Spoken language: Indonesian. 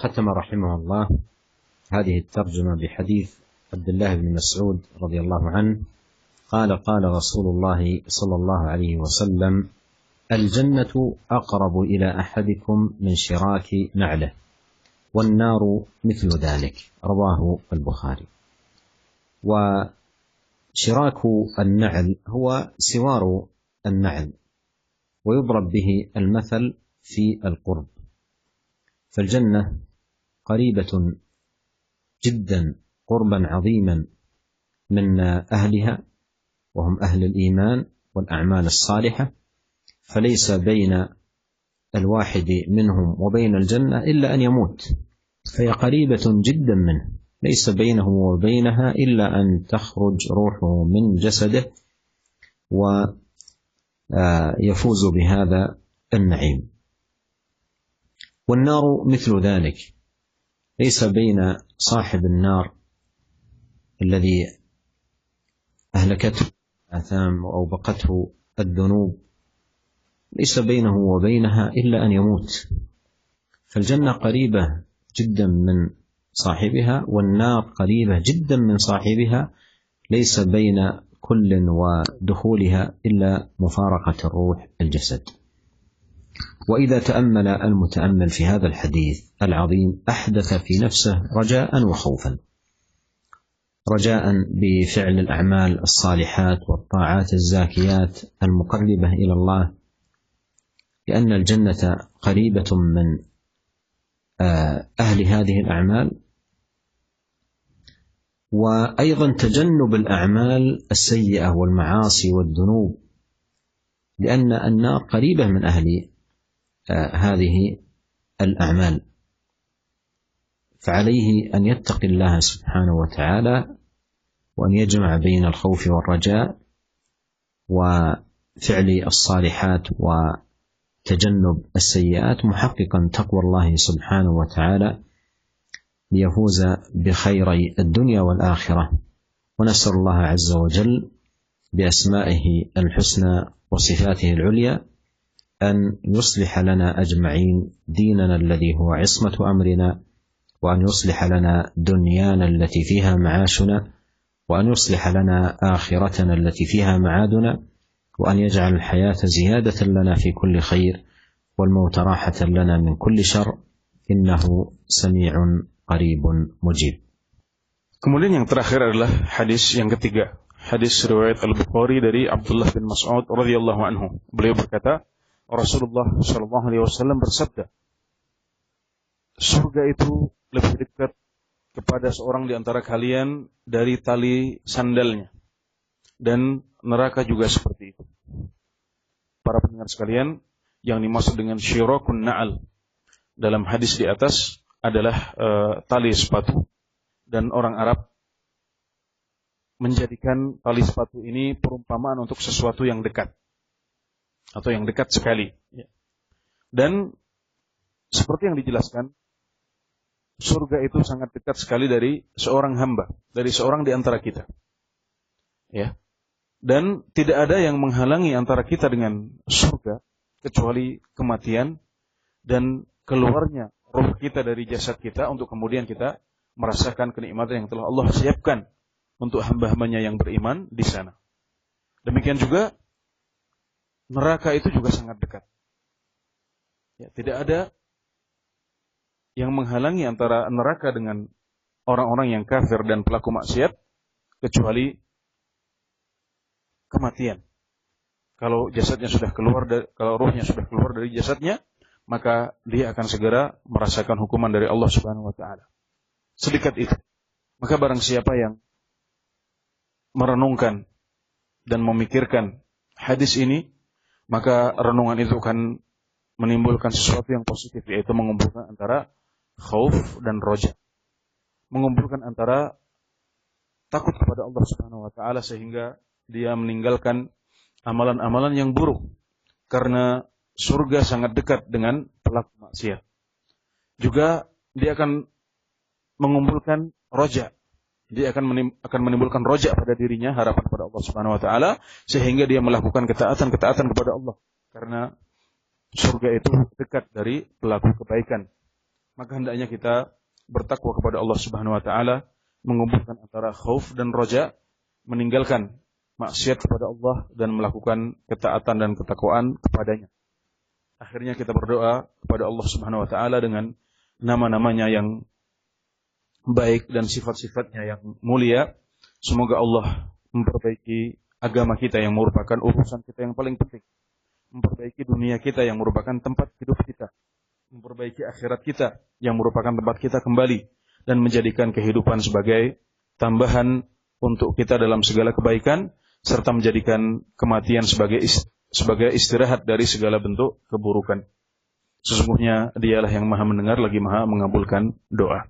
ختم رحمه الله هذه الترجمة بحديث عبد الله بن مسعود رضي الله عنه قال: قال رسول الله صلى الله عليه وسلم: الجنة أقرب إلى أحدكم من شراك نعله، والنار مثل ذلك. رواه البخاري. وشراك النعل هو سوار النعل، ويضرب به المثل في القرب. فالجنة قريبة جدا قربا عظيما من أهلها، وهم أهل الإيمان والأعمال الصالحة، فليس بين الواحد منهم وبين الجنة إلا أن يموت، فهي قريبة جدا منه، ليس بينه وبينها إلا أن تخرج روحه من جسده ويفوز بهذا النعيم. والنار مثل ذلك، ليس بين صاحب النار الذي أهلكته الآثام أو بقته الذنوب، ليس بينه وبينها إلا أن يموت. فالجنة قريبة جدا من صاحبها، والنار قريبة جدا من صاحبها، ليس بين كل ودخولها إلا مفارقة الروح الجسد. وإذا تأمل المتأمل في هذا الحديث العظيم أحدث في نفسه رجاء وخوفا. رجاء بفعل الأعمال الصالحات والطاعات الزاكيات المقربة إلى الله، لأن الجنة قريبة من أهل هذه الأعمال، وأيضا تجنب الأعمال السيئة والمعاصي والذنوب، لأن النار قريبة من أهل هذه الأعمال. فعليه أن يتقي الله سبحانه وتعالى، وأن يجمع بين الخوف والرجاء وفعل الصالحات وتجنب السيئات، محققا تقوى الله سبحانه وتعالى ليفوز بخيري الدنيا والآخرة. ونسأل الله عز وجل بأسمائه الحسنى وصفاته العليا أن يصلح لنا أجمعين ديننا الذي هو عصمة أمرنا، وأن يصلح لنا دنيانا التي فيها معاشنا، وأن يصلح لنا آخرتنا التي فيها معادنا، وأن يجعل الحياة زيادة لنا في كل خير، والموت راحة لنا من كل شر، إنه سميع قريب مجيب. Kemudian yang terakhir adalah hadis yang ketiga, hadis riwayat Al-Bukhari dari Abdullah bin Mas'ud radhiyallahu anhu. Beliau berkata, Rasulullah sallallahu alaihi wasallam bersabda, surga itu lebih dekat kepada seorang di antara kalian dari tali sandalnya, dan neraka juga seperti itu. Para pendengar sekalian, yang dimaksud dengan syirakun na'al dalam hadis di atas adalah tali sepatu, dan orang Arab menjadikan tali sepatu ini perumpamaan untuk sesuatu yang dekat atau yang dekat sekali. Dan seperti yang dijelaskan, surga itu sangat dekat sekali dari seorang hamba, dari seorang di antara kita. Ya. Dan tidak ada yang menghalangi antara kita dengan surga kecuali kematian dan keluarnya roh kita dari jasad kita, untuk kemudian kita merasakan kenikmatan yang telah Allah siapkan untuk hamba-hambanya yang beriman di sana. Demikian juga neraka itu juga sangat dekat. Ya, tidak ada yang menghalangi antara neraka dengan orang-orang yang kafir dan pelaku maksiat kecuali kematian. Kalau jasadnya sudah keluar, kalau ruhnya sudah keluar dari jasadnya, maka dia akan segera merasakan hukuman dari Allah Subhanahu wa taala. Sedekat itu. Maka barang siapa yang merenungkan dan memikirkan hadis ini, maka renungan itu akan menimbulkan sesuatu yang positif, yaitu mengumpulkan antara khauf dan roja. Mengumpulkan antara takut kepada Allah Subhanahu wa taala sehingga dia meninggalkan amalan-amalan yang buruk, karena surga sangat dekat dengan pelaku maksiat. Juga dia akan mengumpulkan roja. Dia akan menimbulkan roja pada dirinya, harapan kepada Allah Subhanahu wa taala, sehingga dia melakukan ketaatan kepada Allah, karena surga itu dekat dari pelaku kebaikan. Maka hendaknya kita bertakwa kepada Allah Subhanahu wa taala, mengumpulkan antara khauf dan roja, meninggalkan maksiat kepada Allah dan melakukan ketaatan dan ketakwaan kepadanya. Akhirnya kita berdoa kepada Allah Subhanahu wa taala dengan nama-namanya yang baik dan sifat-sifatnya yang mulia. Semoga Allah memperbaiki agama kita yang merupakan urusan kita yang paling penting, memperbaiki dunia kita yang merupakan tempat hidup kita, memperbaiki akhirat kita yang merupakan tempat kita kembali, dan menjadikan kehidupan sebagai tambahan untuk kita dalam segala kebaikan, serta menjadikan kematian sebagai istirahat dari segala bentuk keburukan. Sesungguhnya Dialah yang Maha mendengar lagi Maha mengabulkan doa.